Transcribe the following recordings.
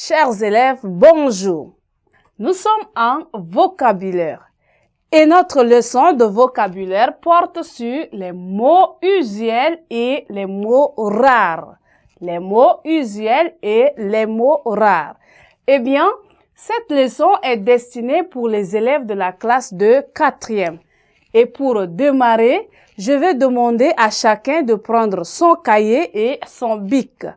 Chers élèves, bonjour. Nous sommes en vocabulaire et notre leçon de vocabulaire porte sur les mots usuels et les mots rares. Les mots usuels et les mots rares. Eh bien, cette leçon est destinée pour les élèves de la classe de 4e. Et pour démarrer, je vais demander à chacun de prendre son cahier et son bic.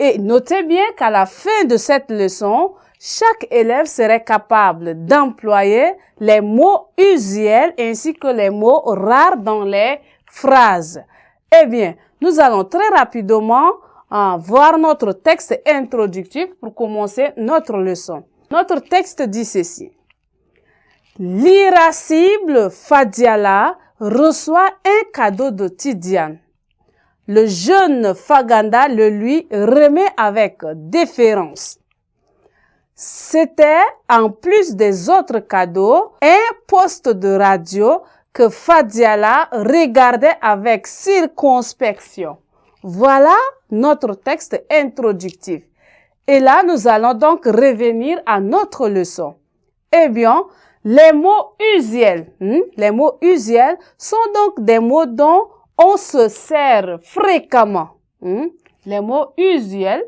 Et notez bien qu'à la fin de cette leçon, chaque élève serait capable d'employer les mots usuels ainsi que les mots rares dans les phrases. Eh bien, nous allons très rapidement voir notre texte introductif pour commencer notre leçon. Notre texte dit ceci. L'irascible Fadiala reçoit un cadeau de Tidiane. Le jeune Faganda le lui remet avec déférence. C'était, en plus des autres cadeaux, un poste de radio que Fadiala regardait avec circonspection. Voilà notre texte introductif. Et là, nous allons donc revenir à notre leçon. Eh bien, les mots usuels, sont donc des mots dont on se sert fréquemment. Les mots usuels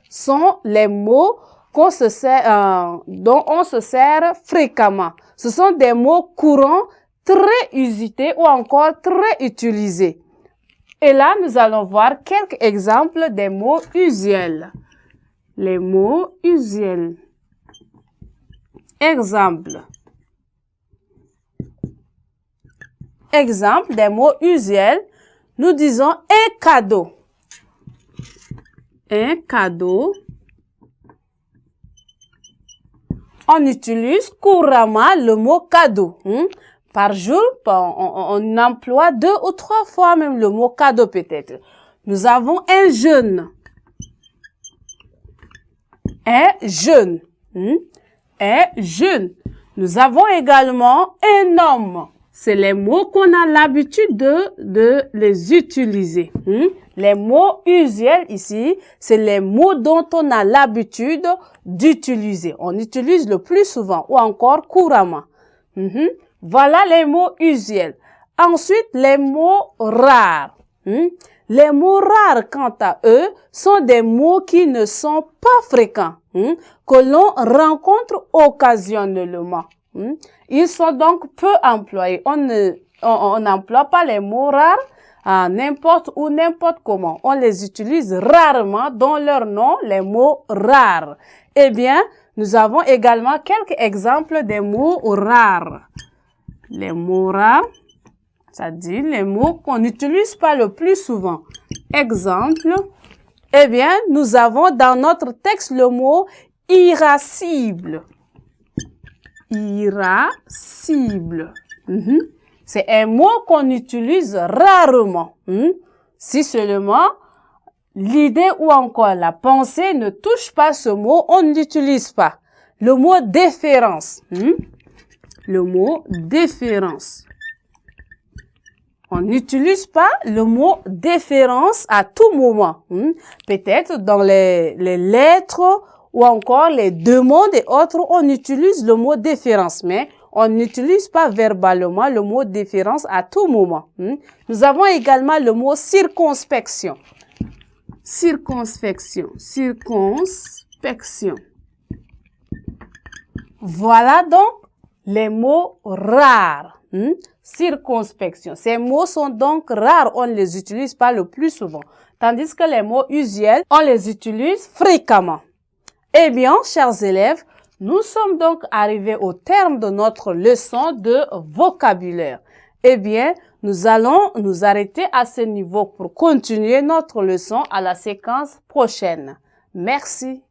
sont les mots dont on se sert fréquemment. Ce sont des mots courants, très usités ou encore très utilisés. Et là, nous allons voir quelques exemples des mots usuels. Les mots usuels. Exemple des mots usuels. Nous disons un cadeau. Un cadeau. On utilise couramment le mot cadeau. Par jour, on emploie 2 ou 3 fois même le mot cadeau peut-être. Nous avons un jeune. Un jeune. Un jeune. Nous avons également un homme. C'est les mots qu'on a l'habitude de les utiliser. Les mots usuels ici, c'est les mots dont on a l'habitude d'utiliser. On utilise le plus souvent ou encore couramment. Voilà les mots usuels. Ensuite, les mots rares. Les mots rares, quant à eux, sont des mots qui ne sont pas fréquents, que l'on rencontre occasionnellement. Ils sont donc peu employés. On n'emploie pas les mots rares n'importe où, n'importe comment. On les utilise rarement dans leur nom, les mots rares. Eh bien, nous avons également quelques exemples des mots rares. Les mots rares, c'est-à-dire les mots qu'on n'utilise pas le plus souvent. Exemple, eh bien, nous avons dans notre texte le mot irascible. Irascible. C'est un mot qu'on utilise rarement. Si seulement l'idée ou encore la pensée ne touche pas ce mot, on ne l'utilise pas. Le mot déférence. Le mot déférence. On n'utilise pas le mot déférence à tout moment. Peut-être dans les lettres ou encore les demandes et autres, on utilise le mot déférence, mais on n'utilise pas verbalement le mot déférence à tout moment. Nous avons également le mot circonspection. Circonspection. Circonspection. Voilà donc les mots rares. Circonspection. Ces mots sont donc rares, on ne les utilise pas le plus souvent. Tandis que les mots usuels, on les utilise fréquemment. Eh bien, chers élèves, nous sommes donc arrivés au terme de notre leçon de vocabulaire. Eh bien, nous allons nous arrêter à ce niveau pour continuer notre leçon à la séquence prochaine. Merci.